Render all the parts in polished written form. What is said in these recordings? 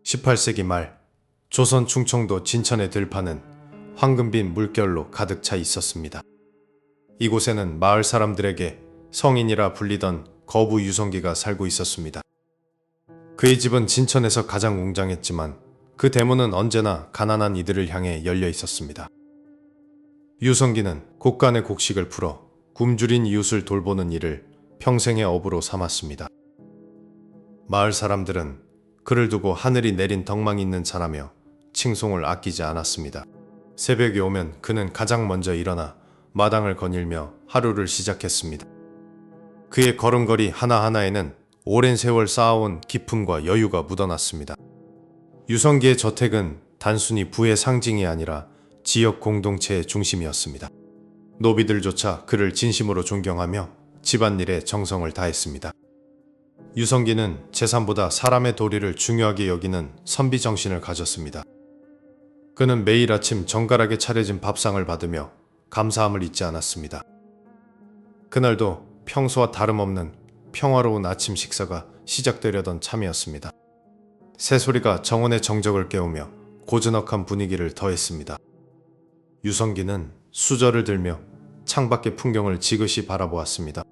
18세기 말 조선 충청도 진천의 들판은 황금빛 물결로 가득 차 있었습니다. 이곳에는 마을 사람들에게 성인이라 불리던 거부 유성기가 살고 있었습니다. 그의 집은 진천에서 가장 웅장했지만 그 대문은 언제나 가난한 이들을 향해 열려 있었습니다. 유성기는 곡간의 곡식을 풀어 굶주린 이웃을 돌보는 일을 평생의 업으로 삼았습니다. 마을 사람들은 그를 두고 하늘이 내린 덕망이 있는 자라며 칭송을 아끼지 않았습니다. 새벽이 오면 그는 가장 먼저 일어나 마당을 거닐며 하루를 시작했습니다. 그의 걸음걸이 하나하나에는 오랜 세월 쌓아온 기품과 여유가 묻어났습니다. 유성기의 저택은 단순히 부의 상징이 아니라 지역 공동체의 중심이었습니다. 노비들조차 그를 진심으로 존경하며 집안일에 정성을 다했습니다. 유성기는 재산보다 사람의 도리를 중요하게 여기는 선비 정신을 가졌습니다. 그는 매일 아침 정갈하게 차려진 밥상을 받으며 감사함을 잊지 않았습니다. 그날도 평소와 다름없는 평화로운 아침 식사가 시작되려던 참이었습니다. 새소리가 정원의 정적을 깨우며 고즈넉한 분위기를 더했습니다. 유성기는 수저를 들며 창밖의 풍경을 지그시 바라보았습니다.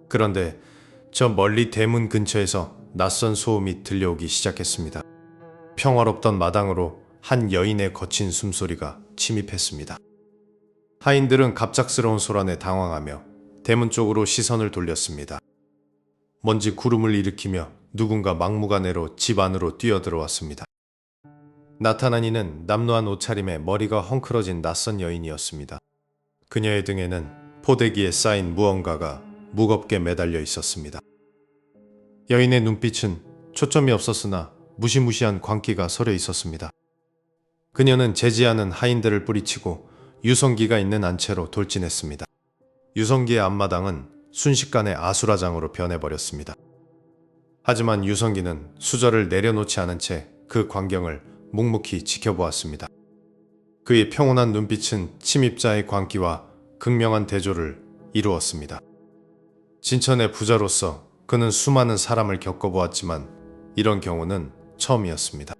그런데 저 멀리 대문 근처에서 낯선 소음이 들려오기 시작했습니다. 평화롭던 마당으로 한 여인의 거친 숨소리가 침입했습니다. 하인들은 갑작스러운 소란에 당황하며 대문 쪽으로 시선을 돌렸습니다. 먼지 구름을 일으키며 누군가 막무가내로 집 안으로 뛰어들어왔습니다. 나타난 이는 남루한 옷차림에 머리가 헝클어진 낯선 여인이었습니다. 그녀의 등에는 포대기에 쌓인 무언가가 무겁게 매달려 있었습니다. 여인의 눈빛은 초점이 없었으나 무시무시한 광기가 서려 있었습니다. 그녀는 제지하는 하인들을 뿌리치고 유성기가 있는 안채로 돌진했습니다. 유성기의 앞마당은 순식간에 아수라장으로 변해버렸습니다. 하지만 유성기는 수저를 내려놓지 않은 채 그 광경을 묵묵히 지켜보았습니다. 그의 평온한 눈빛은 침입자의 광기와 극명한 대조를 이루었습니다. 진천의 부자로서 그는 수많은 사람을 겪어보았지만 이런 경우는 처음이었습니다.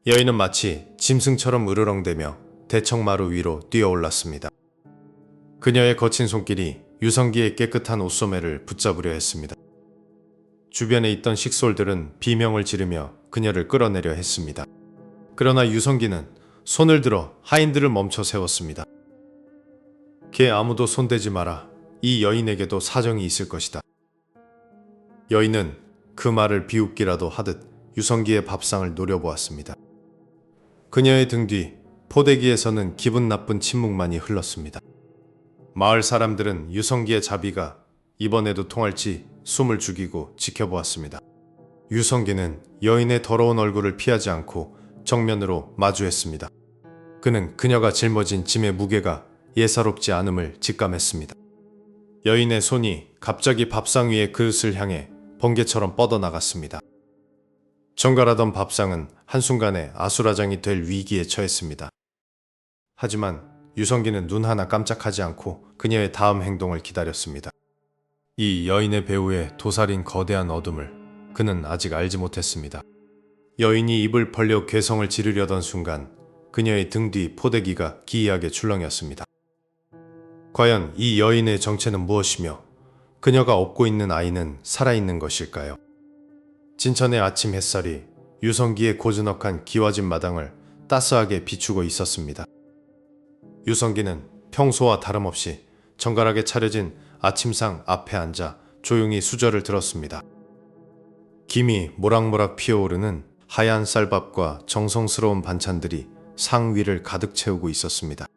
여인은 마치 짐승처럼 으르렁대며 대청마루 위로 뛰어올랐습니다. 그녀의 거친 손길이 유성기의 깨끗한 옷소매를 붙잡으려 했습니다. 주변에 있던 식솔들은 비명을 지르며 그녀를 끌어내려 했습니다. 그러나 유성기는 손을 들어 하인들을 멈춰 세웠습니다. 걔 아무도 손대지 마라. 이 여인에게도 사정이 있을 것이다. 여인은 그 말을 비웃기라도 하듯 유성기의 밥상을 노려보았습니다. 그녀의 등 뒤 포대기에서는 기분 나쁜 침묵만이 흘렀습니다. 마을 사람들은 유성기의 자비가 이번에도 통할지 숨을 죽이고 지켜보았습니다. 유성기는 여인의 더러운 얼굴을 피하지 않고 정면으로 마주했습니다. 그는 그녀가 짊어진 짐의 무게가 예사롭지 않음을 직감했습니다. 여인의 손이 갑자기 밥상 위의 그릇을 향해 번개처럼 뻗어나갔습니다. 정갈하던 밥상은 한순간에 아수라장이 될 위기에 처했습니다. 하지만 유성기는 눈 하나 깜짝하지 않고 그녀의 다음 행동을 기다렸습니다. 이 여인의 배후에 도사린 거대한 어둠을 그는 아직 알지 못했습니다. 여인이 입을 벌려 괴성을 지르려던 순간 그녀의 등 뒤 포대기가 기이하게 출렁였습니다. 과연 이 여인의 정체는 무엇이며 그녀가 업고 있는 아이는 살아있는 것일까요? 진천의 아침 햇살이 유성기의 고즈넉한 기와집 마당을 따스하게 비추고 있었습니다. 유성기는 평소와 다름없이 정갈하게 차려진 아침상 앞에 앉아 조용히 수저를 들었습니다. 김이 모락모락 피어오르는 하얀 쌀밥과 정성스러운 반찬들이 상 위를 가득 채우고 있었습니다.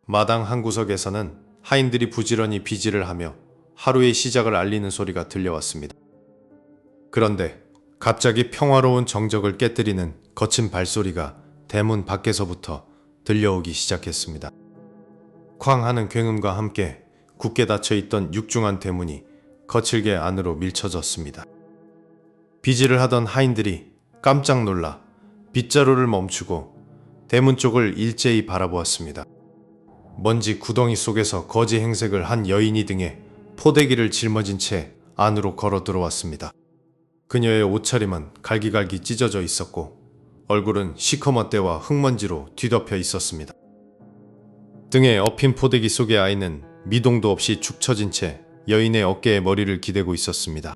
마당 한 구석에서는 하인들이 부지런히 비질을 하며 하루의 시작을 알리는 소리가 들려왔습니다. 그런데 갑자기 평화로운 정적을 깨뜨리는 거친 발소리가 대문 밖에서부터 들려오기 시작했습니다. 쾅 하는 굉음과 함께 굳게 닫혀있던 육중한 대문이 거칠게 안으로 밀쳐졌습니다. 비질을 하던 하인들이 깜짝 놀라 빗자루를 멈추고 대문 쪽을 일제히 바라보았습니다. 먼지 구덩이 속에서 거지 행색을 한 여인이 등에 포대기를 짊어진 채 안으로 걸어 들어왔습니다. 그녀의 옷차림은 갈기갈기 찢어져 있었고 얼굴은 시커먼 때와 흙먼지로 뒤덮여 있었습니다. 등에 엎인 포대기 속의 아이는 미동도 없이 축 처진 채 여인의 어깨에 머리를 기대고 있었습니다.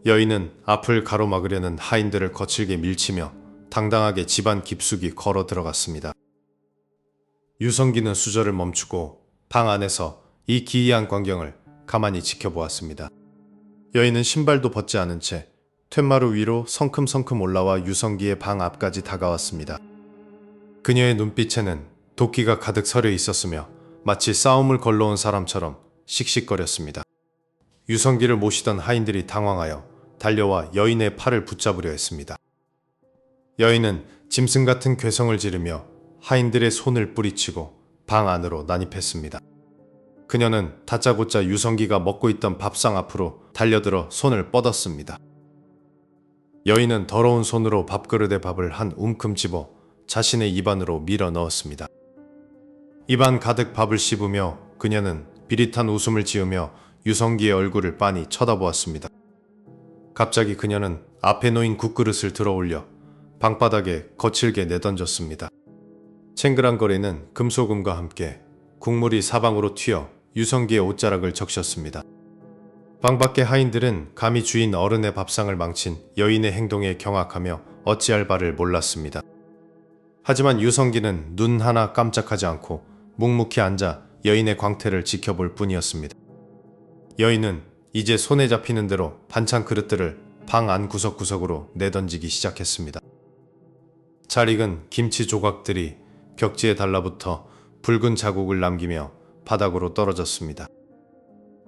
여인은 앞을 가로막으려는 하인들을 거칠게 밀치며 당당하게 집안 깊숙이 걸어 들어갔습니다. 유성기는 수저를 멈추고 방 안에서 이 기이한 광경을 가만히 지켜보았습니다. 여인은 신발도 벗지 않은 채 툇마루 위로 성큼성큼 올라와 유성기의 방 앞까지 다가왔습니다. 그녀의 눈빛에는 도끼가 가득 서려 있었으며 마치 싸움을 걸러온 사람처럼 씩씩거렸습니다. 유성기를 모시던 하인들이 당황하여 달려와 여인의 팔을 붙잡으려 했습니다. 여인은 짐승 같은 괴성을 지르며 하인들의 손을 뿌리치고 방 안으로 난입했습니다. 그녀는 다짜고짜 유성기가 먹고 있던 밥상 앞으로 달려들어 손을 뻗었습니다. 여인은 더러운 손으로 밥그릇에 밥을 한 움큼 집어 자신의 입안으로 밀어 넣었습니다. 입안 가득 밥을 씹으며 그녀는 비릿한 웃음을 지으며 유성기의 얼굴을 빤히 쳐다보았습니다. 갑자기 그녀는 앞에 놓인 국그릇을 들어올려 방바닥에 거칠게 내던졌습니다. 챙그랑거리는 금소금과 함께 국물이 사방으로 튀어 유성기의 옷자락을 적셨습니다. 방 밖의 하인들은 감히 주인 어른의 밥상을 망친 여인의 행동에 경악하며 어찌할 바를 몰랐습니다. 하지만 유성기는 눈 하나 깜짝하지 않고 묵묵히 앉아 여인의 광태를 지켜볼 뿐이었습니다. 여인은 이제 손에 잡히는 대로 반찬 그릇들을 방 안 구석구석으로 내던지기 시작했습니다. 잘 익은 김치 조각들이 벽지에 달라붙어 붉은 자국을 남기며 바닥으로 떨어졌습니다.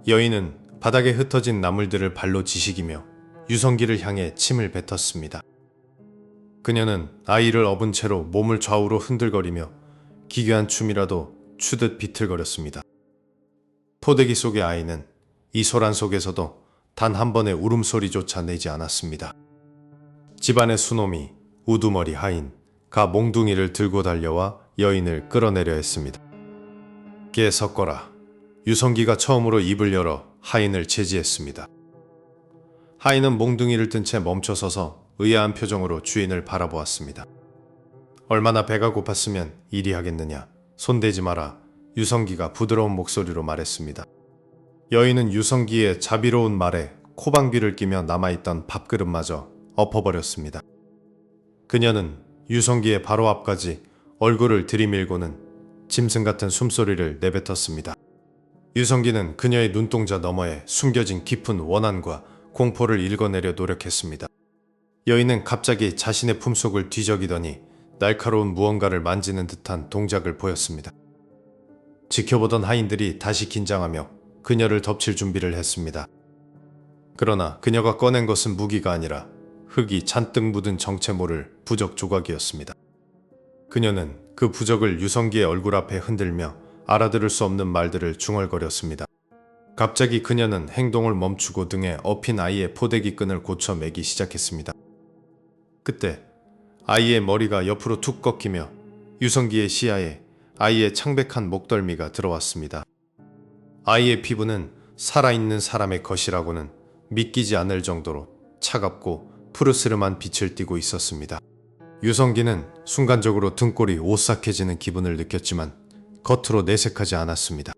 여인은 바닥에 흩어진 나물들을 발로 지식이며 유성기를 향해 침을 뱉었습니다. 그녀는 아이를 업은 채로 몸을 좌우로 흔들거리며 기괴한 춤이라도 추듯 비틀거렸습니다. 포대기 속의 아이는 이 소란 속에서도 단 한 번의 울음소리조차 내지 않았습니다. 집안의 수놈이 우두머리 하인 가 몽둥이를 들고 달려와 여인을 끌어내려 했습니다. 깨 섞어라. 유성기가 처음으로 입을 열어 하인을 제지했습니다. 하인은 몽둥이를 든 채 멈춰서서 의아한 표정으로 주인을 바라보았습니다. 얼마나 배가 고팠으면 이리 하겠느냐. 손대지 마라. 유성기가 부드러운 목소리로 말했습니다. 여인은 유성기의 자비로운 말에 코방귀를 끼며 남아있던 밥그릇마저 엎어버렸습니다. 그녀는 유성기의 바로 앞까지 얼굴을 들이밀고는 짐승 같은 숨소리를 내뱉었습니다. 유성기는 그녀의 눈동자 너머에 숨겨진 깊은 원한과 공포를 읽어내려 노력했습니다. 여인은 갑자기 자신의 품속을 뒤적이더니 날카로운 무언가를 만지는 듯한 동작을 보였습니다. 지켜보던 하인들이 다시 긴장하며 그녀를 덮칠 준비를 했습니다. 그러나 그녀가 꺼낸 것은 무기가 아니라 흙이 잔뜩 묻은 정체 모를 부적 조각이었습니다. 그녀는 그 부적을 유성기의 얼굴 앞에 흔들며 알아들을 수 없는 말들을 중얼거렸습니다. 갑자기 그녀는 행동을 멈추고 등에 엎인 아이의 포대기 끈을 고쳐 매기 시작했습니다. 그때 아이의 머리가 옆으로 툭 꺾이며 유성기의 시야에 아이의 창백한 목덜미가 들어왔습니다. 아이의 피부는 살아있는 사람의 것이라고는 믿기지 않을 정도로 차갑고 푸르스름한 빛을 띠고 있었습니다. 유성기는 순간적으로 등골이 오싹해지는 기분을 느꼈지만 겉으로 내색하지 않았습니다.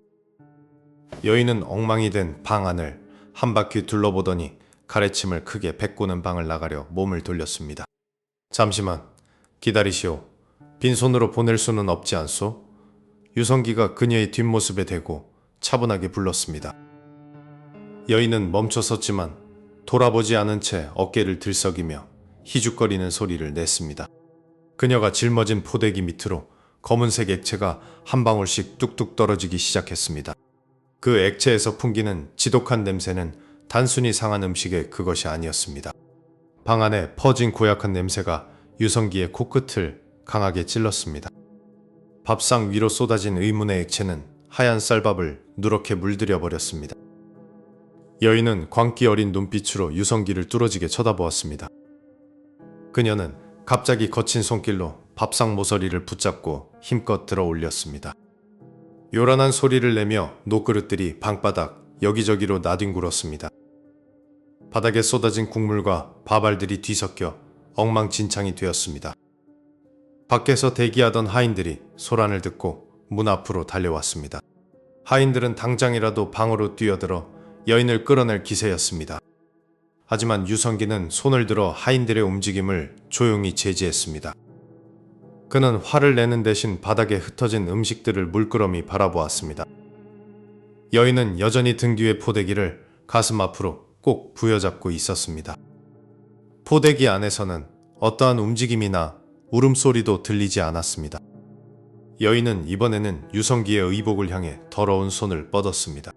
여인은 엉망이 된 방 안을 한 바퀴 둘러보더니 가래침을 크게 뱉고는 방을 나가려 몸을 돌렸습니다. 잠시만 기다리시오. 빈손으로 보낼 수는 없지 않소? 유성기가 그녀의 뒷모습에 대고 차분하게 불렀습니다. 여인은 멈춰섰지만 돌아보지 않은 채 어깨를 들썩이며 희죽거리는 소리를 냈습니다. 그녀가 짊어진 포대기 밑으로 검은색 액체가 한 방울씩 뚝뚝 떨어지기 시작했습니다. 그 액체에서 풍기는 지독한 냄새는 단순히 상한 음식의 그것이 아니었습니다. 방 안에 퍼진 고약한 냄새가 유성기의 코끝을 강하게 찔렀습니다. 밥상 위로 쏟아진 의문의 액체는 하얀 쌀밥을 누렇게 물들여 버렸습니다. 여인은 광기 어린 눈빛으로 유성기를 뚫어지게 쳐다보았습니다. 그녀는 갑자기 거친 손길로 밥상 모서리를 붙잡고 힘껏 들어 올렸습니다. 요란한 소리를 내며 녹그릇들이 방바닥 여기저기로 나뒹굴었습니다. 바닥에 쏟아진 국물과 밥알들이 뒤섞여 엉망진창이 되었습니다. 밖에서 대기하던 하인들이 소란을 듣고 문 앞으로 달려왔습니다. 하인들은 당장이라도 방으로 뛰어들어 여인을 끌어낼 기세였습니다. 하지만 유성기는 손을 들어 하인들의 움직임을 조용히 제지했습니다. 그는 화를 내는 대신 바닥에 흩어진 음식들을 물끄러미 바라보았습니다. 여인은 여전히 등 뒤의 포대기를 가슴 앞으로 꼭 부여잡고 있었습니다. 포대기 안에서는 어떠한 움직임이나 울음소리도 들리지 않았습니다. 여인은 이번에는 유성기의 의복을 향해 더러운 손을 뻗었습니다.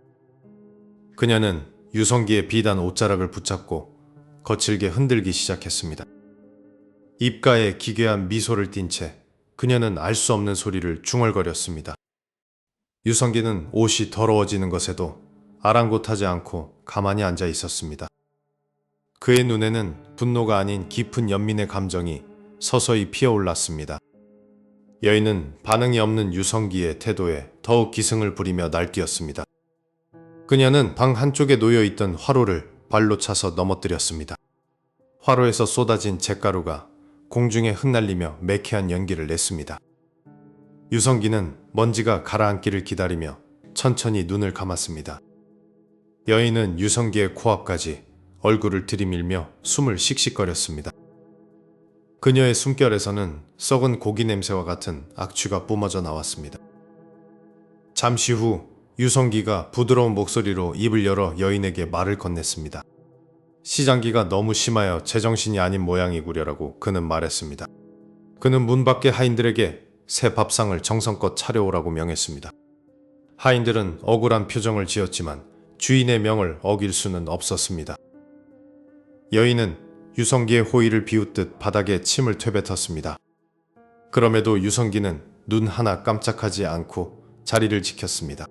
그녀는 유성기의 비단 옷자락을 붙잡고 거칠게 흔들기 시작했습니다. 입가에 기괴한 미소를 띤 채 그녀는 알 수 없는 소리를 중얼거렸습니다. 유성기는 옷이 더러워지는 것에도 아랑곳하지 않고 가만히 앉아 있었습니다. 그의 눈에는 분노가 아닌 깊은 연민의 감정이 서서히 피어올랐습니다. 여인은 반응이 없는 유성기의 태도에 더욱 기승을 부리며 날뛰었습니다. 그녀는 방 한쪽에 놓여있던 화로를 발로 차서 넘어뜨렸습니다. 화로에서 쏟아진 잿가루가 공중에 흩날리며 매캐한 연기를 냈습니다. 유성기는 먼지가 가라앉기를 기다리며 천천히 눈을 감았습니다. 여인은 유성기의 코앞까지 얼굴을 들이밀며 숨을 씩씩거렸습니다. 그녀의 숨결에서는 썩은 고기 냄새와 같은 악취가 뿜어져 나왔습니다. 잠시 후 유성기가 부드러운 목소리로 입을 열어 여인에게 말을 건넸습니다. 시장기가 너무 심하여 제정신이 아닌 모양이구려라고 그는 말했습니다. 그는 문 밖의 하인들에게 새 밥상을 정성껏 차려오라고 명했습니다. 하인들은 억울한 표정을 지었지만 주인의 명을 어길 수는 없었습니다. 여인은 유성기의 호의를 비웃듯 바닥에 침을 되뱉었습니다. 그럼에도 유성기는 눈 하나 깜짝하지 않고 자리를 지켰습니다.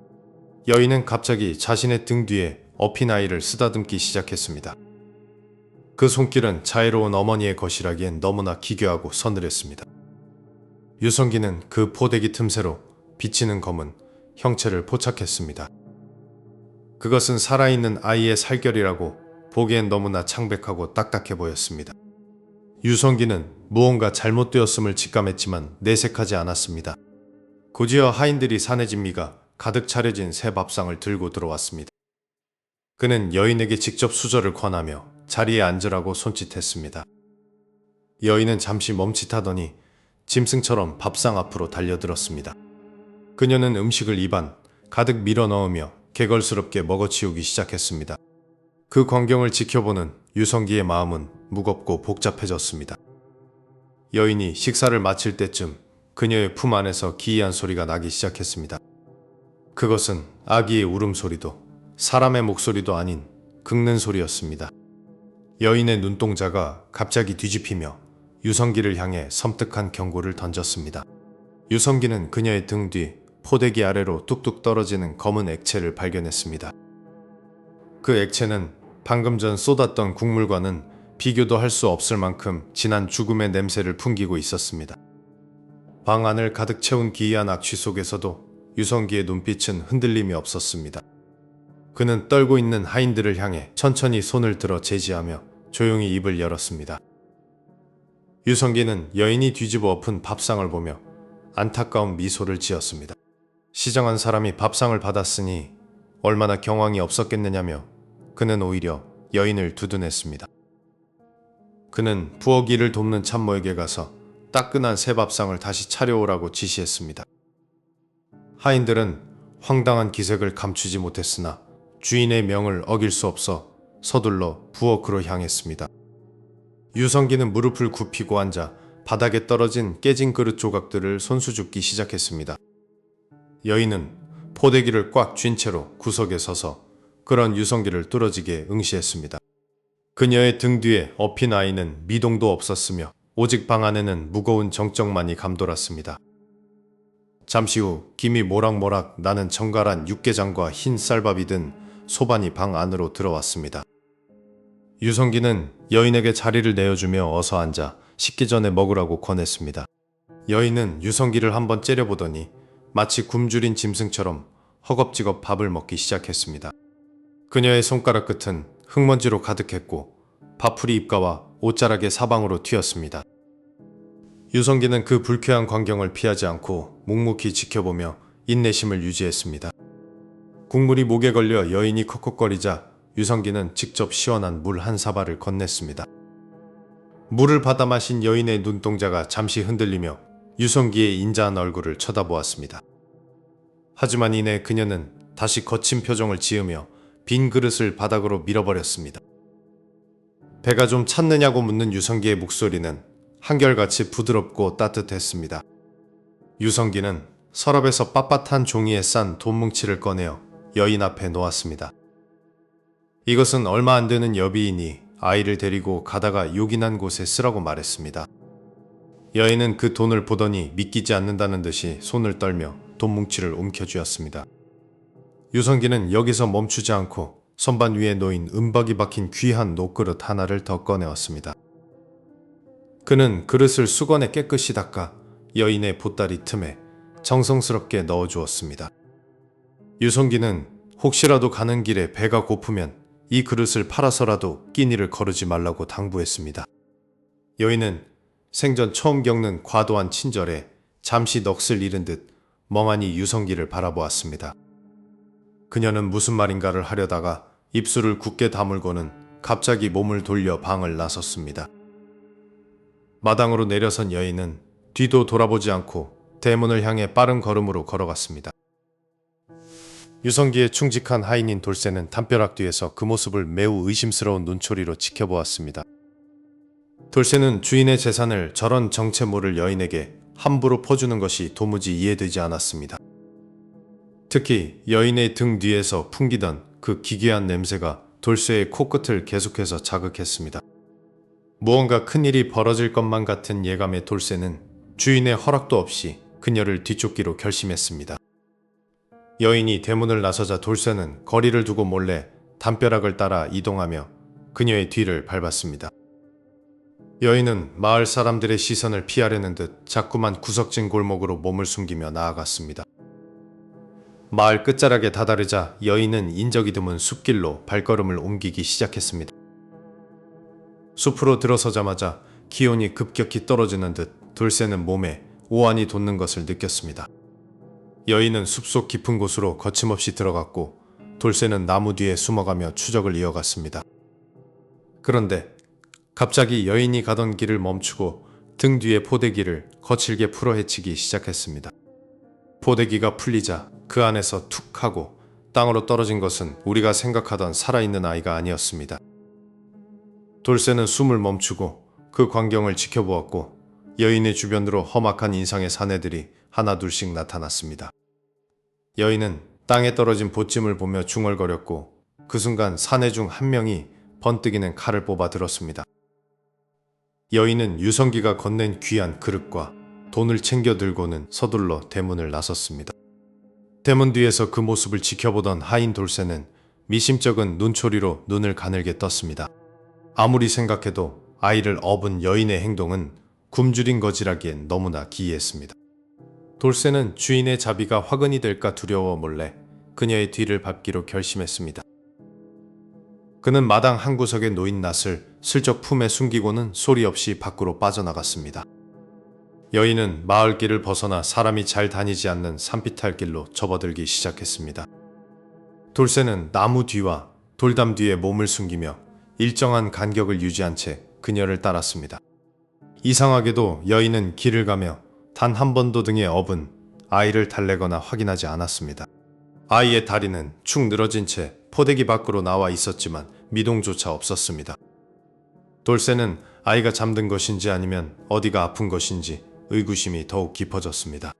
여인은 갑자기 자신의 등 뒤에 업힌 아이를 쓰다듬기 시작했습니다. 그 손길은 자애로운 어머니의 것이라기엔 너무나 기괴하고 서늘했습니다. 유성기는 그 포대기 틈새로 비치는 검은 형체를 포착했습니다. 그것은 살아있는 아이의 살결이라고 보기엔 너무나 창백하고 딱딱해 보였습니다. 유성기는 무언가 잘못되었음을 직감했지만 내색하지 않았습니다. 곧이어 하인들이 산의 진미가 가득 차려진 새 밥상을 들고 들어왔습니다. 그는 여인에게 직접 수저를 권하며 자리에 앉으라고 손짓했습니다. 여인은 잠시 멈칫하더니 짐승처럼 밥상 앞으로 달려들었습니다. 그녀는 음식을 입안 가득 밀어 넣으며 개걸스럽게 먹어치우기 시작했습니다. 그 광경을 지켜보는 유성기의 마음은 무겁고 복잡해졌습니다. 여인이 식사를 마칠 때쯤 그녀의 품 안에서 기이한 소리가 나기 시작했습니다. 그것은 아기의 울음소리도 사람의 목소리도 아닌 긁는 소리였습니다. 여인의 눈동자가 갑자기 뒤집히며 유성기를 향해 섬뜩한 경고를 던졌습니다. 유성기는 그녀의 등 뒤 포대기 아래로 뚝뚝 떨어지는 검은 액체를 발견했습니다. 그 액체는 방금 전 쏟았던 국물과는 비교도 할 수 없을 만큼 진한 죽음의 냄새를 풍기고 있었습니다. 방 안을 가득 채운 기이한 악취 속에서도 유성기의 눈빛은 흔들림이 없었습니다. 그는 떨고 있는 하인들을 향해 천천히 손을 들어 제지하며 조용히 입을 열었습니다. 유성기는 여인이 뒤집어 엎은 밥상을 보며 안타까운 미소를 지었습니다. 시장한 사람이 밥상을 받았으니 얼마나 경황이 없었겠느냐며 그는 오히려 여인을 두둔했습니다. 그는 부엌일을 돕는 참모에게 가서 따끈한 새 밥상을 다시 차려오라고 지시했습니다. 하인들은 황당한 기색을 감추지 못했으나 주인의 명을 어길 수 없어 서둘러 부엌으로 향했습니다. 유성기는 무릎을 굽히고 앉아 바닥에 떨어진 깨진 그릇 조각들을 손수줍기 시작했습니다. 여인은 포대기를 꽉 쥔 채로 구석에 서서 그런 유성기를 뚫어지게 응시했습니다. 그녀의 등 뒤에 엎인 아이는 미동도 없었으며 오직 방 안에는 무거운 정적만이 감돌았습니다. 잠시 후 김이 모락모락 나는 정갈한 육개장과 흰 쌀밥이 든 소반이 방 안으로 들어왔습니다. 유성기는 여인에게 자리를 내어주며 어서 앉아 식기 전에 먹으라고 권했습니다. 여인은 유성기를 한번 째려보더니 마치 굶주린 짐승처럼 허겁지겁 밥을 먹기 시작했습니다. 그녀의 손가락 끝은 흙먼지로 가득했고 파풀이 입가와 옷자락의 사방으로 튀었습니다. 유성기는 그 불쾌한 광경을 피하지 않고 묵묵히 지켜보며 인내심을 유지했습니다. 국물이 목에 걸려 여인이 컥컥거리자 유성기는 직접 시원한 물 한 사발을 건넸습니다. 물을 받아 마신 여인의 눈동자가 잠시 흔들리며 유성기의 인자한 얼굴을 쳐다보았습니다. 하지만 이내 그녀는 다시 거친 표정을 지으며 빈 그릇을 바닥으로 밀어버렸습니다. 배가 좀 찼느냐고 묻는 유성기의 목소리는 한결같이 부드럽고 따뜻했습니다. 유성기는 서랍에서 빳빳한 종이에 싼 돈뭉치를 꺼내어 여인 앞에 놓았습니다. 이것은 얼마 안 되는 여비이니 아이를 데리고 가다가 요긴한 곳에 쓰라고 말했습니다. 여인은 그 돈을 보더니 믿기지 않는다는 듯이 손을 떨며 돈뭉치를 움켜쥐었습니다. 유성기는 여기서 멈추지 않고 선반 위에 놓인 은박이 박힌 귀한 녹그릇 하나를 더 꺼내었습니다. 그는 그릇을 수건에 깨끗이 닦아 여인의 보따리 틈에 정성스럽게 넣어주었습니다. 유성기는 혹시라도 가는 길에 배가 고프면 이 그릇을 팔아서라도 끼니를 거르지 말라고 당부했습니다. 여인은 생전 처음 겪는 과도한 친절에 잠시 넋을 잃은 듯 멍하니 유성기를 바라보았습니다. 그녀는 무슨 말인가를 하려다가 입술을 굳게 다물고는 갑자기 몸을 돌려 방을 나섰습니다. 마당으로 내려선 여인은 뒤도 돌아보지 않고 대문을 향해 빠른 걸음으로 걸어갔습니다. 유성기의 충직한 하인인 돌쇠는 담벼락 뒤에서 그 모습을 매우 의심스러운 눈초리로 지켜보았습니다. 돌쇠는 주인의 재산을 저런 정체 모를 여인에게 함부로 퍼주는 것이 도무지 이해되지 않았습니다. 특히 여인의 등 뒤에서 풍기던 그 기괴한 냄새가 돌쇠의 코끝을 계속해서 자극했습니다. 무언가 큰일이 벌어질 것만 같은 예감의 돌쇠는 주인의 허락도 없이 그녀를 뒤쫓기로 결심했습니다. 여인이 대문을 나서자 돌쇠는 거리를 두고 몰래 담벼락을 따라 이동하며 그녀의 뒤를 밟았습니다. 여인은 마을 사람들의 시선을 피하려는 듯 자꾸만 구석진 골목으로 몸을 숨기며 나아갔습니다. 마을 끝자락에 다다르자 여인은 인적이 드문 숲길로 발걸음을 옮기기 시작했습니다. 숲으로 들어서자마자 기온이 급격히 떨어지는 듯 돌쇠는 몸에 오한이 돋는 것을 느꼈습니다. 여인은 숲속 깊은 곳으로 거침없이 들어갔고 돌쇠는 나무 뒤에 숨어가며 추적을 이어갔습니다. 그런데 갑자기 여인이 가던 길을 멈추고 등 뒤의 포대기를 거칠게 풀어헤치기 시작했습니다. 포대기가 풀리자 그 안에서 툭 하고 땅으로 떨어진 것은 우리가 생각하던 살아있는 아이가 아니었습니다. 돌쇠는 숨을 멈추고 그 광경을 지켜보았고 여인의 주변으로 험악한 인상의 사내들이 하나둘씩 나타났습니다. 여인은 땅에 떨어진 보찜을 보며 중얼거렸고 그 순간 사내 중 한 명이 번뜩이는 칼을 뽑아 들었습니다. 여인은 유성기가 건넨 귀한 그릇과 돈을 챙겨 들고는 서둘러 대문을 나섰습니다. 대문 뒤에서 그 모습을 지켜보던 하인 돌쇠는 미심쩍은 눈초리로 눈을 가늘게 떴습니다. 아무리 생각해도 아이를 업은 여인의 행동은 굶주린 거지라기엔 너무나 기이했습니다. 돌쇠는 주인의 자비가 화근이 될까 두려워 몰래 그녀의 뒤를 밟기로 결심했습니다. 그는 마당 한 구석에 놓인 낫을 슬쩍 품에 숨기고는 소리 없이 밖으로 빠져나갔습니다. 여인은 마을길을 벗어나 사람이 잘 다니지 않는 산비탈 길로 접어들기 시작했습니다. 돌쇠는 나무 뒤와 돌담 뒤에 몸을 숨기며 일정한 간격을 유지한 채 그녀를 따랐습니다. 이상하게도 여인은 길을 가며 단 한 번도 등에 업은 아이를 달래거나 확인하지 않았습니다. 아이의 다리는 축 늘어진 채 포대기 밖으로 나와 있었지만 미동조차 없었습니다. 돌쇠는 아이가 잠든 것인지 아니면 어디가 아픈 것인지 의구심이 더욱 깊어졌습니다.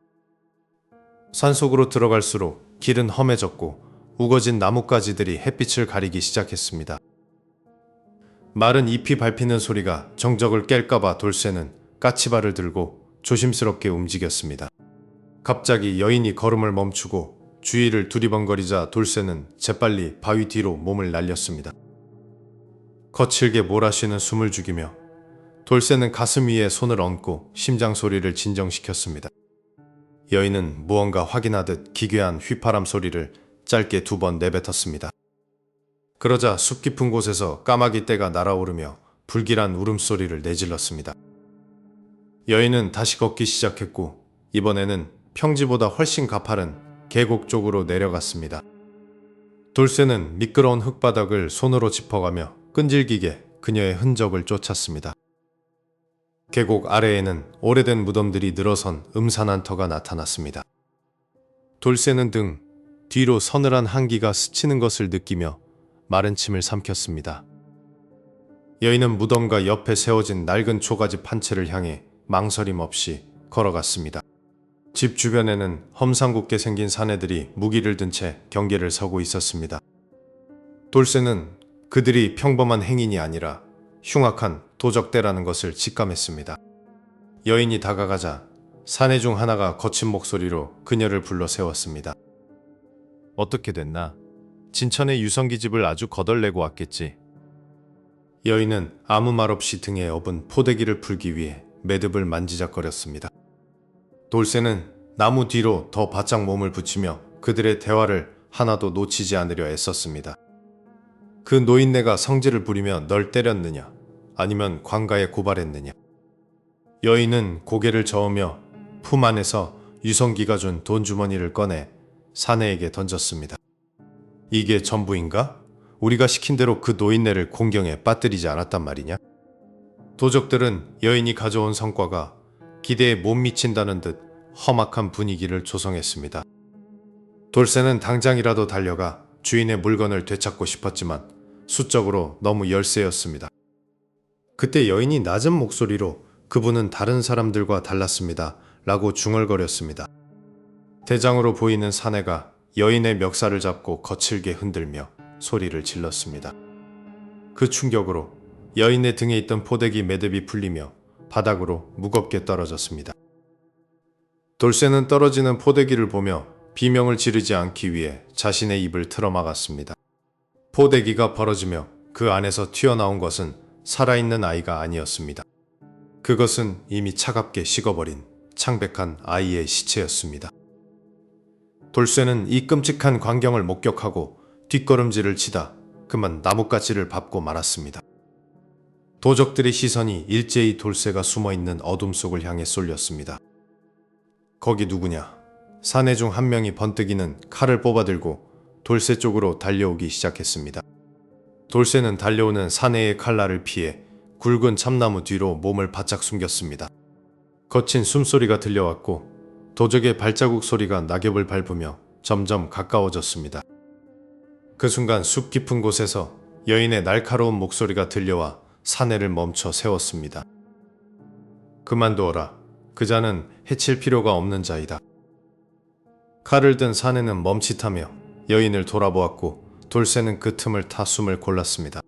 산속으로 들어갈수록 길은 험해졌고 우거진 나뭇가지들이 햇빛을 가리기 시작했습니다. 마른 잎이 밟히는 소리가 정적을 깰까봐 돌쇠는 까치발을 들고 조심스럽게 움직였습니다. 갑자기 여인이 걸음을 멈추고 주위를 두리번거리자 돌쇠는 재빨리 바위 뒤로 몸을 날렸습니다. 거칠게 몰아쉬는 숨을 죽이며 돌쇠는 가슴 위에 손을 얹고 심장 소리를 진정시켰습니다. 여인은 무언가 확인하듯 기괴한 휘파람 소리를 짧게 2번 내뱉었습니다. 그러자 숲 깊은 곳에서 까마귀 떼가 날아오르며 불길한 울음소리를 내질렀습니다. 여인은 다시 걷기 시작했고 이번에는 평지보다 훨씬 가파른 계곡 쪽으로 내려갔습니다. 돌쇠는 미끄러운 흙바닥을 손으로 짚어가며 끈질기게 그녀의 흔적을 쫓았습니다. 계곡 아래에는 오래된 무덤들이 늘어선 음산한 터가 나타났습니다. 돌쇠는 등 뒤로 서늘한 한기가 스치는 것을 느끼며 마른 침을 삼켰습니다. 여인은 무덤과 옆에 세워진 낡은 초가집 한 채를 향해 망설임 없이 걸어갔습니다. 집 주변에는 험상궂게 생긴 사내들이 무기를 든 채 경계를 서고 있었습니다. 돌쇠는 그들이 평범한 행인이 아니라 흉악한 도적대라는 것을 직감했습니다. 여인이 다가가자 사내 중 하나가 거친 목소리로 그녀를 불러 세웠습니다. 어떻게 됐나? 진천의 유성기 집을 아주 거덜내고 왔겠지. 여인은 아무 말 없이 등에 업은 포대기를 풀기 위해 매듭을 만지작거렸습니다. 돌쇠는 나무 뒤로 더 바짝 몸을 붙이며 그들의 대화를 하나도 놓치지 않으려 애썼습니다. 그 노인네가 성질을 부리며 널 때렸느냐? 아니면 관가에 고발했느냐? 여인은 고개를 저으며 품 안에서 유성기가 준 돈주머니를 꺼내 사내에게 던졌습니다. 이게 전부인가? 우리가 시킨 대로 그 노인네를 공경에 빠뜨리지 않았단 말이냐? 도적들은 여인이 가져온 성과가 기대에 못 미친다는 듯 험악한 분위기를 조성했습니다. 돌쇠는 당장이라도 달려가 주인의 물건을 되찾고 싶었지만 수적으로 너무 열세였습니다. 그때 여인이 낮은 목소리로 그분은 다른 사람들과 달랐습니다. 라고 중얼거렸습니다. 대장으로 보이는 사내가 여인의 멱살을 잡고 거칠게 흔들며 소리를 질렀습니다. 그 충격으로 여인의 등에 있던 포대기 매듭이 풀리며 바닥으로 무겁게 떨어졌습니다. 돌쇠는 떨어지는 포대기를 보며 비명을 지르지 않기 위해 자신의 입을 틀어막았습니다. 포대기가 벌어지며 그 안에서 튀어나온 것은 살아있는 아이가 아니었습니다. 그것은 이미 차갑게 식어버린 창백한 아이의 시체였습니다. 돌쇠는 이 끔찍한 광경을 목격하고 뒷걸음질을 치다 그만 나뭇가지를 밟고 말았습니다. 도적들의 시선이 일제히 돌쇠가 숨어있는 어둠 속을 향해 쏠렸습니다. 거기 누구냐? 사내 중 한 명이 번뜩이는 칼을 뽑아들고 돌쇠 쪽으로 달려오기 시작했습니다. 돌쇠는 달려오는 사내의 칼날을 피해 굵은 참나무 뒤로 몸을 바짝 숨겼습니다. 거친 숨소리가 들려왔고 도적의 발자국 소리가 낙엽을 밟으며 점점 가까워졌습니다. 그 순간 숲 깊은 곳에서 여인의 날카로운 목소리가 들려와 사내를 멈춰 세웠습니다. 그만두어라. 그 자는 해칠 필요가 없는 자이다. 칼을 든 사내는 멈칫하며 여인을 돌아보았고 돌쇠는 그 틈을 타 숨을 골랐습니다.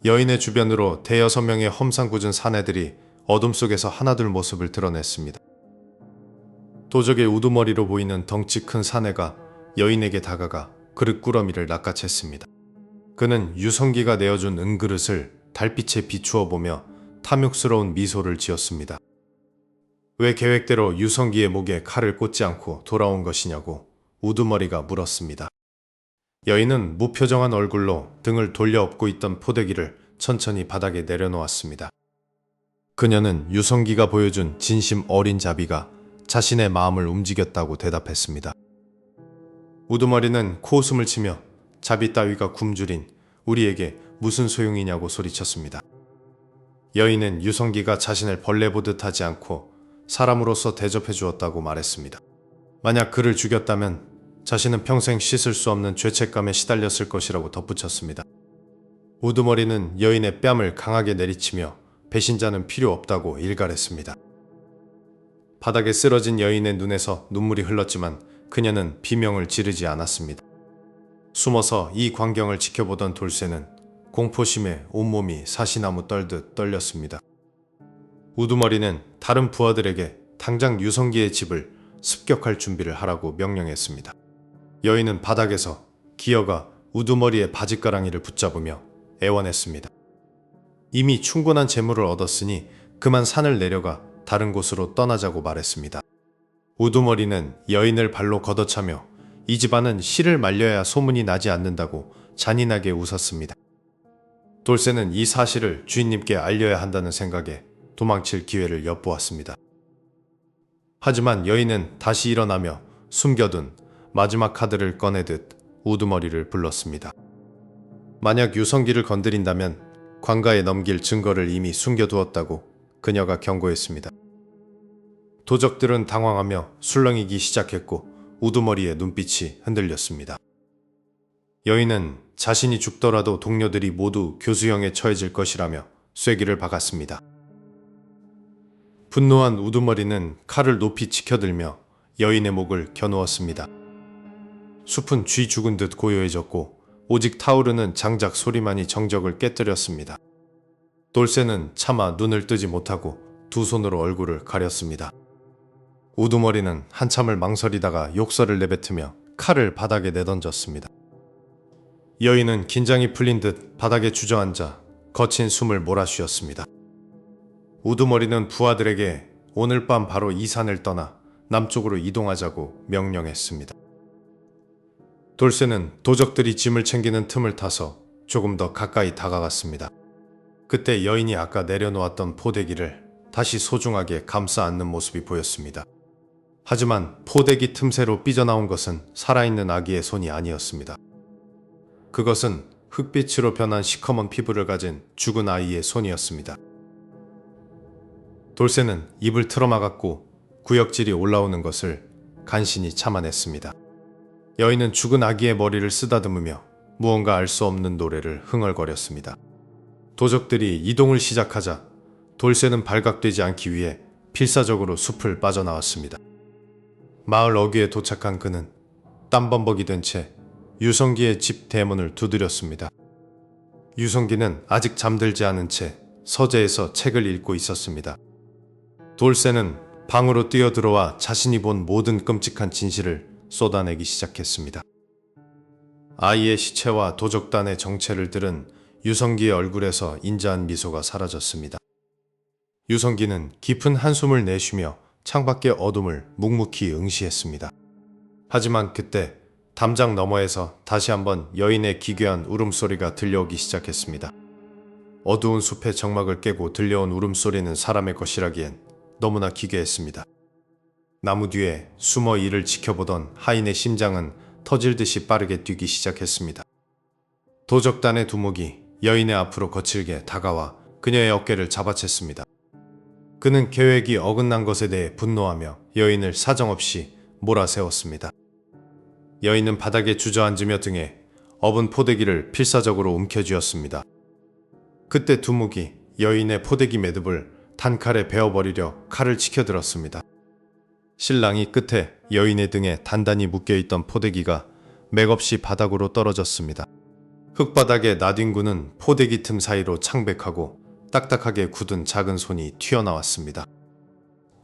여인의 주변으로 대여섯 명의 험상궂은 사내들이 어둠 속에서 하나둘 모습을 드러냈습니다. 도적의 우두머리로 보이는 덩치 큰 사내가 여인에게 다가가 그릇 꾸러미를 낚아챘습니다. 그는 유성기가 내어준 은그릇을 달빛에 비추어 보며 탐욕스러운 미소를 지었습니다. 왜 계획대로 유성기의 목에 칼을 꽂지 않고 돌아온 것이냐고 우두머리가 물었습니다. 여인은 무표정한 얼굴로 등을 돌려 엎고 있던 포대기를 천천히 바닥에 내려놓았습니다. 그녀는 유성기가 보여준 진심 어린 자비가 자신의 마음을 움직였다고 대답했습니다. 우두머리는 코웃음을 치며 자비 따위가 굶주린 우리에게 무슨 소용이냐고 소리쳤습니다. 여인은 유성기가 자신을 벌레 보듯 하지 않고 사람으로서 대접해 주었다고 말했습니다. 만약 그를 죽였다면 자신은 평생 씻을 수 없는 죄책감에 시달렸을 것이라고 덧붙였습니다. 우두머리는 여인의 뺨을 강하게 내리치며 배신자는 필요 없다고 일갈했습니다. 바닥에 쓰러진 여인의 눈에서 눈물이 흘렀지만 그녀는 비명을 지르지 않았습니다. 숨어서 이 광경을 지켜보던 돌쇠는 공포심에 온몸이 사시나무 떨듯 떨렸습니다. 우두머리는 다른 부하들에게 당장 유성기의 집을 습격할 준비를 하라고 명령했습니다. 여인은 바닥에서 기어가 우두머리의 바짓가랑이를 붙잡으며 애원했습니다. 이미 충분한 재물을 얻었으니 그만 산을 내려가 다른 곳으로 떠나자고 말했습니다. 우두머리는 여인을 발로 걷어차며 이 집안은 씨를 말려야 소문이 나지 않는다고 잔인하게 웃었습니다. 돌쇠는 이 사실을 주인님께 알려야 한다는 생각에 도망칠 기회를 엿보았습니다. 하지만 여인은 다시 일어나며 숨겨둔 마지막 카드를 꺼내듯 우두머리를 불렀습니다. 만약 유성기를 건드린다면 관가에 넘길 증거를 이미 숨겨두었다고 그녀가 경고했습니다. 도적들은 당황하며 술렁이기 시작했고 우두머리의 눈빛이 흔들렸습니다. 여인은 자신이 죽더라도 동료들이 모두 교수형에 처해질 것이라며 쐐기를 박았습니다. 분노한 우두머리는 칼을 높이 치켜들며 여인의 목을 겨누었습니다. 숲은 쥐 죽은 듯 고요해졌고 오직 타오르는 장작 소리만이 정적을 깨뜨렸습니다. 돌쇠는 차마 눈을 뜨지 못하고 두 손으로 얼굴을 가렸습니다. 우두머리는 한참을 망설이다가 욕설을 내뱉으며 칼을 바닥에 내던졌습니다. 여인은 긴장이 풀린 듯 바닥에 주저앉아 거친 숨을 몰아쉬었습니다. 우두머리는 부하들에게 오늘 밤 바로 이 산을 떠나 남쪽으로 이동하자고 명령했습니다. 돌쇠는 도적들이 짐을 챙기는 틈을 타서 조금 더 가까이 다가갔습니다. 그때 여인이 아까 내려놓았던 포대기를 다시 소중하게 감싸 안는 모습이 보였습니다. 하지만 포대기 틈새로 삐져나온 것은 살아있는 아기의 손이 아니었습니다. 그것은 흑빛으로 변한 시커먼 피부를 가진 죽은 아이의 손이었습니다. 돌쇠는 입을 틀어막았고 구역질이 올라오는 것을 간신히 참아냈습니다. 여인은 죽은 아기의 머리를 쓰다듬으며 무언가 알 수 없는 노래를 흥얼거렸습니다. 도적들이 이동을 시작하자 돌쇠는 발각되지 않기 위해 필사적으로 숲을 빠져나왔습니다. 마을 어귀에 도착한 그는 땀범벅이 된 채 유성기의 집 대문을 두드렸습니다. 유성기는 아직 잠들지 않은 채 서재에서 책을 읽고 있었습니다. 돌쇠는 방으로 뛰어들어와 자신이 본 모든 끔찍한 진실을 쏟아내기 시작했습니다. 아이의 시체와 도적단의 정체를 들은 유성기의 얼굴에서 인자한 미소가 사라졌습니다. 유성기는 깊은 한숨을 내쉬며 창밖의 어둠을 묵묵히 응시했습니다. 하지만 그때 담장 너머에서 다시 한번 여인의 기괴한 울음소리가 들려오기 시작했습니다. 어두운 숲의 정막을 깨고 들려온 울음소리는 사람의 것이라기엔 너무나 기괴했습니다. 나무 뒤에 숨어 이를 지켜보던 하인의 심장은 터질듯이 빠르게 뛰기 시작했습니다. 도적단의 두목이 여인의 앞으로 거칠게 다가와 그녀의 어깨를 잡아챘습니다. 그는 계획이 어긋난 것에 대해 분노하며 여인을 사정없이 몰아세웠습니다. 여인은 바닥에 주저앉으며 등에 업은 포대기를 필사적으로 움켜쥐었습니다. 그때 두목이 여인의 포대기 매듭을 단칼에 베어버리려 칼을 치켜들었습니다. 신랑이 끝에 여인의 등에 단단히 묶여있던 포대기가 맥없이 바닥으로 떨어졌습니다. 흙바닥에 나뒹구는 포대기 틈 사이로 창백하고 딱딱하게 굳은 작은 손이 튀어나왔습니다.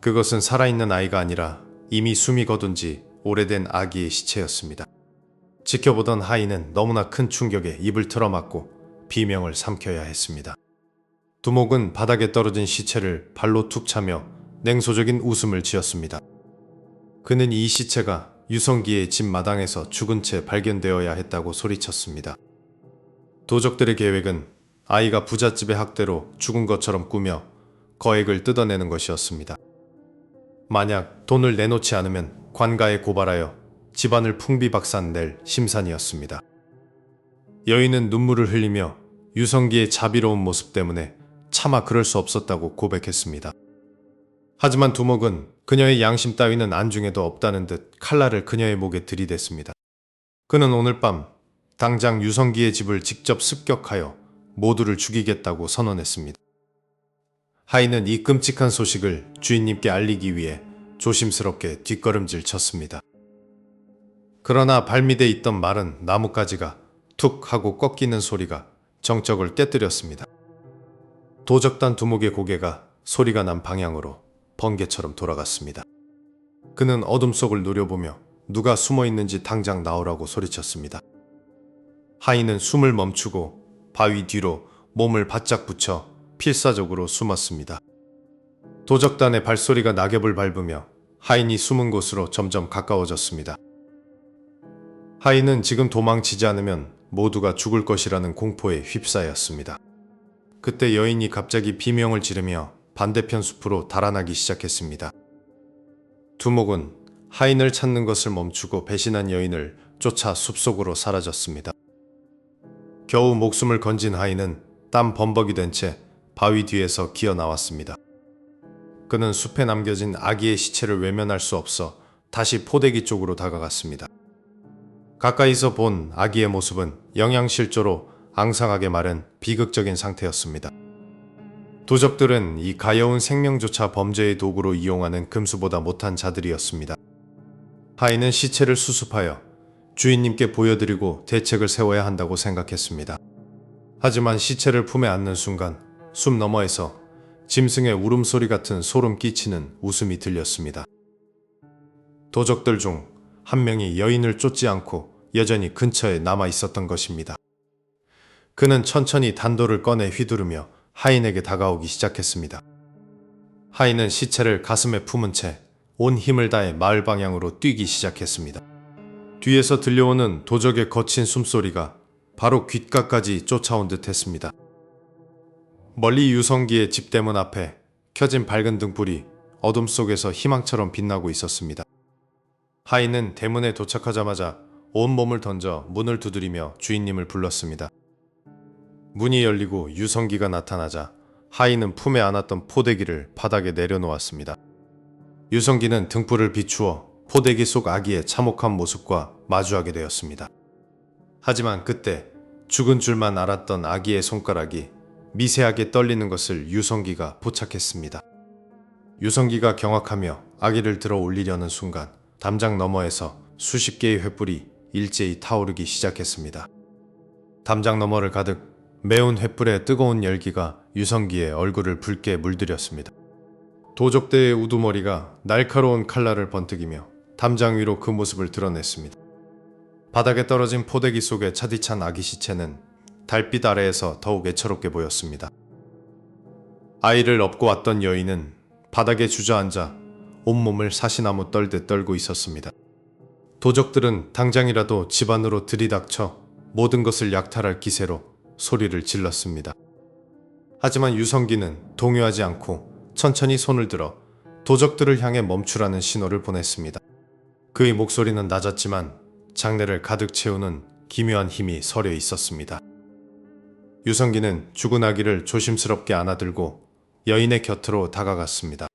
그것은 살아있는 아이가 아니라 이미 숨이 거둔 지 오래된 아기의 시체였습니다. 지켜보던 하인은 너무나 큰 충격에 입을 틀어막고 비명을 삼켜야 했습니다. 두목은 바닥에 떨어진 시체를 발로 툭 차며 냉소적인 웃음을 지었습니다. 그는 이 시체가 유성기의 집 마당에서 죽은 채 발견되어야 했다고 소리쳤습니다. 도적들의 계획은 아이가 부잣집의 학대로 죽은 것처럼 꾸며 거액을 뜯어내는 것이었습니다. 만약 돈을 내놓지 않으면 관가에 고발하여 집안을 풍비박산낼 심산이었습니다. 여인은 눈물을 흘리며 유성기의 자비로운 모습 때문에 차마 그럴 수 없었다고 고백했습니다. 하지만 두목은 그녀의 양심 따위는 안중에도 없다는 듯 칼날을 그녀의 목에 들이댔습니다. 그는 오늘 밤 당장 유성기의 집을 직접 습격하여 모두를 죽이겠다고 선언했습니다. 하인은 이 끔찍한 소식을 주인님께 알리기 위해 조심스럽게 뒷걸음질 쳤습니다. 그러나 발밑에 있던 마른 나뭇가지가 툭 하고 꺾이는 소리가 정적을 깨뜨렸습니다. 도적단 두목의 고개가 소리가 난 방향으로 번개처럼 돌아갔습니다. 그는 어둠 속을 노려보며 누가 숨어 있는지 당장 나오라고 소리쳤습니다. 하인은 숨을 멈추고 바위 뒤로 몸을 바짝 붙여 필사적으로 숨었습니다. 도적단의 발소리가 낙엽을 밟으며 하인이 숨은 곳으로 점점 가까워졌습니다. 하인은 지금 도망치지 않으면 모두가 죽을 것이라는 공포에 휩싸였습니다. 그때 여인이 갑자기 비명을 지르며 반대편 숲으로 달아나기 시작했습니다. 두목은 하인을 찾는 것을 멈추고 배신한 여인을 쫓아 숲속으로 사라졌습니다. 겨우 목숨을 건진 하인은 땀 범벅이 된 채 바위 뒤에서 기어 나왔습니다. 그는 숲에 남겨진 아기의 시체를 외면할 수 없어 다시 포대기 쪽으로 다가갔습니다. 가까이서 본 아기의 모습은 영양실조로 앙상하게 마른 비극적인 상태였습니다. 도적들은 이 가여운 생명조차 범죄의 도구로 이용하는 금수보다 못한 자들이었습니다. 하인은 시체를 수습하여 주인님께 보여드리고 대책을 세워야 한다고 생각했습니다. 하지만 시체를 품에 안는 순간 숲 너머에서 짐승의 울음소리 같은 소름 끼치는 웃음이 들렸습니다. 도적들 중 한 명이 여인을 쫓지 않고 여전히 근처에 남아 있었던 것입니다. 그는 천천히 단도를 꺼내 휘두르며 하인에게 다가오기 시작했습니다. 하인은 시체를 가슴에 품은 채 온 힘을 다해 마을 방향으로 뛰기 시작했습니다. 뒤에서 들려오는 도적의 거친 숨소리가 바로 귓가까지 쫓아온 듯 했습니다. 멀리 유성기의 집대문 앞에 켜진 밝은 등불이 어둠 속에서 희망처럼 빛나고 있었습니다. 하인은 대문에 도착하자마자 온몸을 던져 문을 두드리며 주인님을 불렀습니다. 문이 열리고 유성기가 나타나자 하인은 품에 안았던 포대기를 바닥에 내려놓았습니다. 유성기는 등불을 비추어 포대기 속 아기의 참혹한 모습과 마주하게 되었습니다. 하지만 그때 죽은 줄만 알았던 아기의 손가락이 미세하게 떨리는 것을 유성기가 포착했습니다. 유성기가 경악하며 아기를 들어 올리려는 순간 담장 너머에서 수십 개의 횃불이 일제히 타오르기 시작했습니다. 담장 너머를 가득 매운 횃불의 뜨거운 열기가 유성기의 얼굴을 붉게 물들였습니다. 도적대의 우두머리가 날카로운 칼날을 번뜩이며 담장 위로 그 모습을 드러냈습니다. 바닥에 떨어진 포대기 속에 차디찬 아기 시체는 달빛 아래에서 더욱 애처롭게 보였습니다. 아이를 업고 왔던 여인은 바닥에 주저앉아 온몸을 사시나무 떨듯 떨고 있었습니다. 도적들은 당장이라도 집 안으로 들이닥쳐 모든 것을 약탈할 기세로 소리를 질렀습니다. 하지만 유성기는 동요하지 않고 천천히 손을 들어 도적들을 향해 멈추라는 신호를 보냈습니다. 그의 목소리는 낮았지만 장내를 가득 채우는 기묘한 힘이 서려 있었습니다. 유성기는 죽은 아기를 조심스럽게 안아들고 여인의 곁으로 다가갔습니다.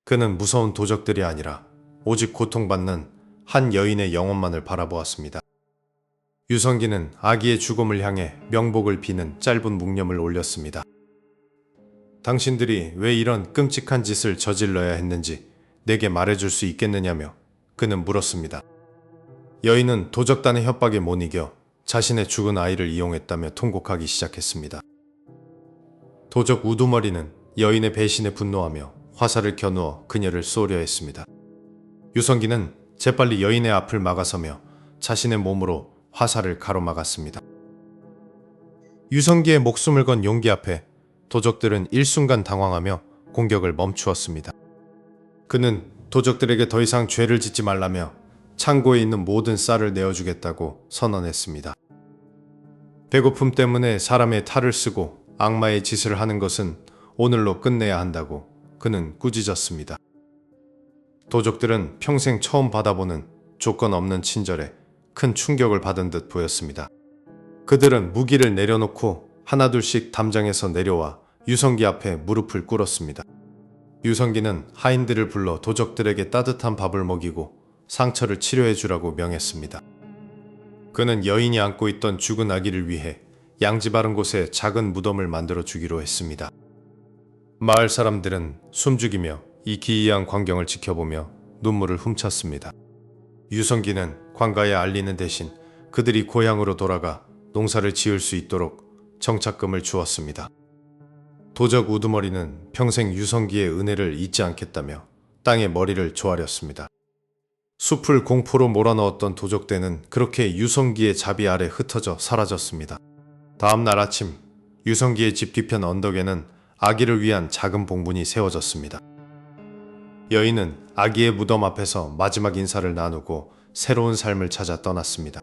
그는 무서운 도적들이 아니라 오직 고통받는 한 여인의 영혼만을 바라보았습니다. 유성기는 아기의 죽음을 향해 명복을 비는 짧은 묵념을 올렸습니다. 당신들이 왜 이런 끔찍한 짓을 저질러야 했는지 내게 말해줄 수 있겠느냐며 그는 물었습니다. 여인은 도적단의 협박에 못 이겨 자신의 죽은 아이를 이용했다며 통곡하기 시작했습니다. 도적 우두머리는 여인의 배신에 분노하며 화살을 겨누어 그녀를 쏘려 했습니다. 유성기는 재빨리 여인의 앞을 막아서며 자신의 몸으로 화살을 가로막았습니다. 유성기의 목숨을 건 용기 앞에 도적들은 일순간 당황하며 공격을 멈추었습니다. 그는 도적들에게 더 이상 죄를 짓지 말라며 창고에 있는 모든 쌀을 내어주겠다고 선언했습니다. 배고픔 때문에 사람의 탈을 쓰고 악마의 짓을 하는 것은 오늘로 끝내야 한다고 그는 꾸짖었습니다. 도적들은 평생 처음 받아보는 조건 없는 친절에 큰 충격을 받은 듯 보였습니다. 그들은 무기를 내려놓고 하나둘씩 담장에서 내려와 유성기 앞에 무릎을 꿇었습니다. 유성기는 하인들을 불러 도적들에게 따뜻한 밥을 먹이고 상처를 치료해 주라고 명했습니다. 그는 여인이 안고 있던 죽은 아기를 위해 양지 바른 곳에 작은 무덤을 만들어 주기로 했습니다. 마을 사람들은 숨죽이며 이 기이한 광경을 지켜보며 눈물을 훔쳤습니다. 유성기는 관가에 알리는 대신 그들이 고향으로 돌아가 농사를 지을 수 있도록 정착금을 주었습니다. 도적 우두머리는 평생 유성기의 은혜를 잊지 않겠다며 땅에 머리를 조아렸습니다. 숲을 공포로 몰아넣었던 도적대는 그렇게 유성기의 자비 아래 흩어져 사라졌습니다. 다음 날 아침 유성기의 집 뒤편 언덕에는 아기를 위한 작은 봉분이 세워졌습니다. 여인은 아기의 무덤 앞에서 마지막 인사를 나누고 새로운 삶을 찾아 떠났습니다.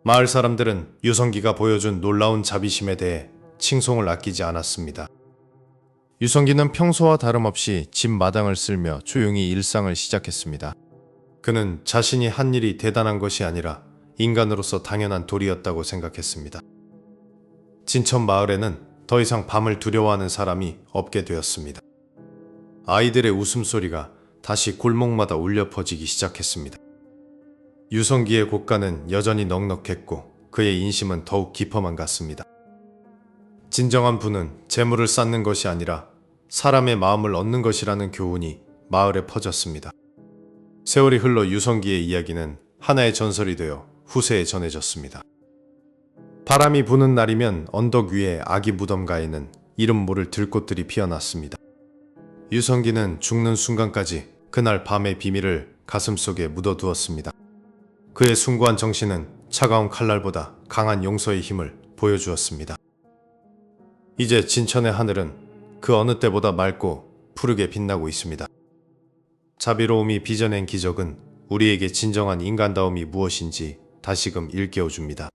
마을 사람들은 유성기가 보여준 놀라운 자비심에 대해 칭송을 아끼지 않았습니다. 유성기는 평소와 다름없이 집 마당을 쓸며 조용히 일상을 시작했습니다. 그는 자신이 한 일이 대단한 것이 아니라 인간으로서 당연한 도리였다고 생각했습니다. 진천 마을에는 더 이상 밤을 두려워하는 사람이 없게 되었습니다. 아이들의 웃음소리가 다시 골목마다 울려 퍼지기 시작했습니다. 유성기의 곡간은 여전히 넉넉했고 그의 인심은 더욱 깊어만 갔습니다. 진정한 부는 재물을 쌓는 것이 아니라 사람의 마음을 얻는 것이라는 교훈이 마을에 퍼졌습니다. 세월이 흘러 유성기의 이야기는 하나의 전설이 되어 후세에 전해졌습니다. 바람이 부는 날이면 언덕 위의 아기 무덤가에는 이름 모를 들꽃들이 피어났습니다. 유성기는 죽는 순간까지 그날 밤의 비밀을 가슴속에 묻어두었습니다. 그의 숭고한 정신은 차가운 칼날보다 강한 용서의 힘을 보여주었습니다. 이제 진천의 하늘은 그 어느 때보다 맑고 푸르게 빛나고 있습니다. 자비로움이 빚어낸 기적은 우리에게 진정한 인간다움이 무엇인지 다시금 일깨워줍니다.